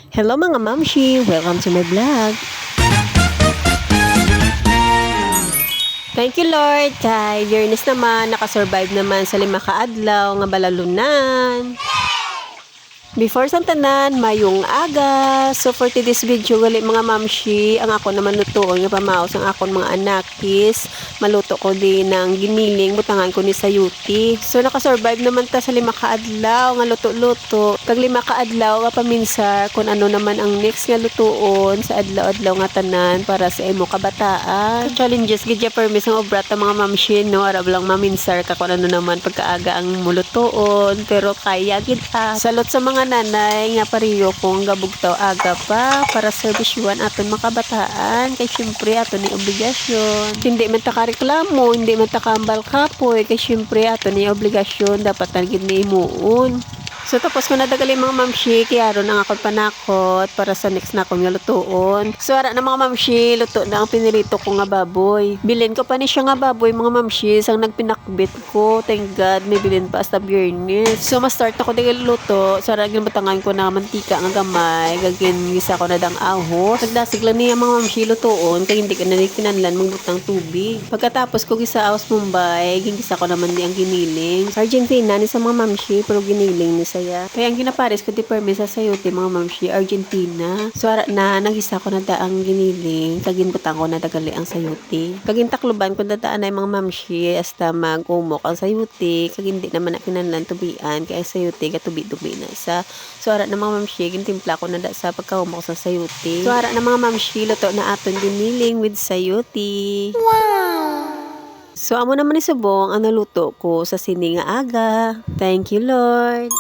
Hello mga mamshi! Welcome to my vlog! Thank you Lord kay Dearness naman nakasurvive naman sa 5 kaadlaw nga balalunan. Before sa tanan, mayong aga. So for today's video, gali mga mamshi, ang ako naman lutoon nga pamaos ang akon mga anakis. Maluto ko din ng giniling, butangan ko ni sayuti. So nakasurvive naman ta sa 5 kaadlaw nga luto-luto. Pag 5 kaadlaw nga paminsar kung ano naman ang next nga lutoon sa adlaw-adlaw nga tanan para sa imo kabataan. Challenges gidya permis ang obra ta mga mamshi, no? Arab lang maminsar ka kung ano naman pagkaaga ang mulutoon. Pero kaya gid salot sa mga nanay nga pariyo kong gabugtaw aga pa para serbisyuan aton makabataan kay syempre aton ni obligasyon. Hindi man ta kareklamo, hindi man ta kambal kapoy kay syempre aton ni obligasyon dapat na gid ni imuon. So tapos ko nadagali mga mamshi, kaya ron ang akong panakot para sa next na akong lutoon. So ara na mga mamshi, luto na ang pinirito ko nga baboy. Bilin ko pa ni siya nga baboy mga mamshi, sang nagpinakbit ko. Thank God, may bilin pa hasta biyernes. So ma-start na ko dagali luto. So ara ginbatangan ko na mantika nga gamay, gagin gisa ko na dang ahos. Nagdasig lang niya mga mamshi lutoon, kay hindi ka na kinanlan magbutang tubig. Pagkatapos ko gisa ahos Mumbai, gingisa ko naman di ang giniling. Sa Argentina ni sa mga mamshi, pero giniling ni saya. Kaya ang ginapares ko di permisa sa yote mga mamshi, Argentina. So ara na nagisa ko na daang giniling, kaginbutang ko na dagali ang sayote. Kagintakluban ko dadaan ay mga mamshi hasta mag-umok ang sayote, kag hindi naman na kinanlan tubian kay sayote gatubi-tubi na sa. So ara na mga mamshi, gintimpla ko na da sa pagkaumok sa sayote. So ara na mga mamshi, luto na aton giniling with sayote. Wow! So amo naman ni subong ang naluto ko sa sini nga aga. Thank you Lord.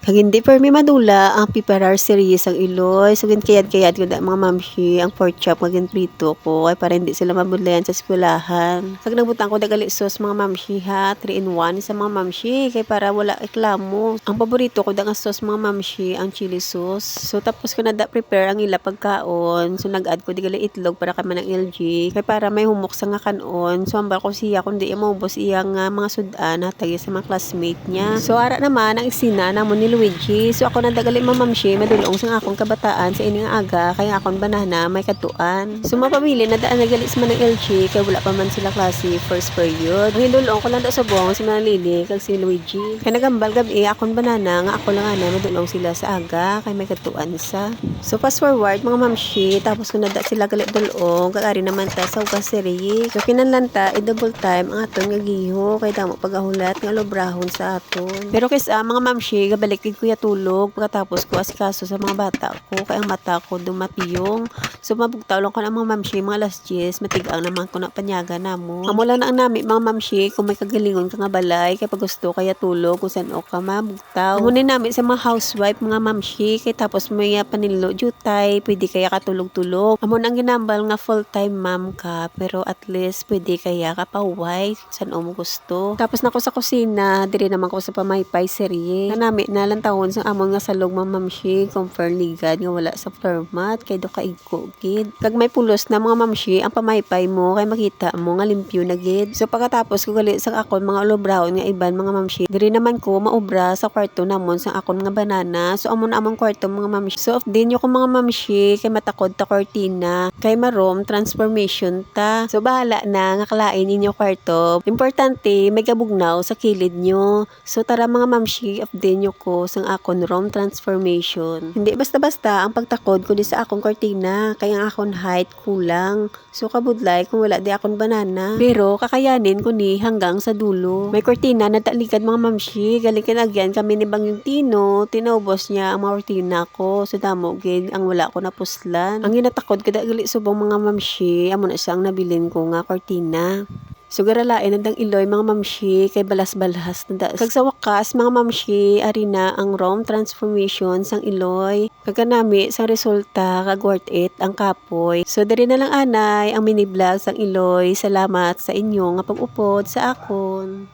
Kag hindi per mi madula ang piperar series ang iloy. So kayad-kayad ko da mga mamshi ang pork chop nga ginprito ko ay para hindi sila mabudlayan sa eskwelahan. Kag nagbutang ko dagali sauce mga mamshi ha, 3 in 1 sa mga mamshi kay para wala reklamo. Ang paborito ko da nga sauce mga mamshi ang chili sauce. So tapos ko na da prepare ang ila pagkaon. So nag-add ko dagali itlog para kay manang LG kay para may humok sa nga kanon. So ambal ko siya kundi maubos iya nga mga sudan hatagi sa mga classmate niya. So ara naman ang isina namon ni Luigi. So ako nadagali mamamshi, madulong sa akong kabataan sa ining aga, kaya akong banana may katuan. So mapamili na daan nagalis man ng LG, kaya wala pa man sila klase first period. Ang hindulong ko lang da sa buong si Manalili, kag si Luigi. Kaya nagambal gabi, akong banana, nga ako lang na madulong sila sa aga, kaya may katuan sa. So fast forward mga mamshi, tapos ko nada sila galit dulong, kagari naman ta sa ukaseri. So kinanlanta, i-double time ang aton nga giho, kaya damo pagahulat nga lobrahon sa aton. Pero kaysa mga mamshi, gabalik kuya tulog pagkatapos ko asikaso sa mga bata ko kay ang mata ko dumapiyong. So mabugtaw lang ko ng mga mamshi mga alas 10 matigang naman ko na panyaga namo. Amo lang na ang nami mga mamshi kung may kagalingon ka nga balay kay pag gusto kaya tulog kung saan o ka mabugtaw. Amo ni nami sa mga housewife mga mamshi kay tapos may panilo jutay pwede kaya katulog-tulog. Amo nang ginambal nga full time ma'am ka pero at least pwede kaya ka pa white saan o mo gusto. Tapos nako sa kusina diri naman ko sa pamaypay serye kanami na lang taon sa amon nga salog mamamshi compare ligad nga wala sa floor mat kay do kaigko gid. Kag may pulos na mga mamshi ang pamaypay mo kay makita mo nga limpyo na gid. So pagkatapos ko gali sa akon mga olobrahon nga iban mga mamshi diri naman ko maobra sa kwarto namon sa akon nga banana. So amon among kwarto mga mamshi. So off din yo ko mga mamshi kay matakod ta kortina kay marom transformation ta. So bahala na nga kalain inyo kwarto. Importante may kabugnaw sa kilid nyo. So tara mga mamshi off din yo ko sang akon room transformation. Hindi basta-basta ang pagtakod kundi sa akong kortina kaya ang akon height kulang. So kabudlay kung wala di akon banana. Pero kakayanin ko ni hanggang sa dulo. May kortina na talikad mga mamshi. Galing kinagyan kami ni Bangyong Tino. Tinaubos niya ang mga kortina ko. So damo gid ang wala ko napuslan. Ang ginatakod kada gali subong mga mamshi. Amo na siya ang nabilin ko nga kortina. So garalain nandang iloy mga mamshi kay balas-balas nanda. Kag sa wakas mga mamshi ari na ang room transformation sang iloy. Kaganami sang resulta kag worth it ang kapoy. So diri na lang anay ang mini vlog sang iloy. Salamat sa inyo nga pag-upod sa akon.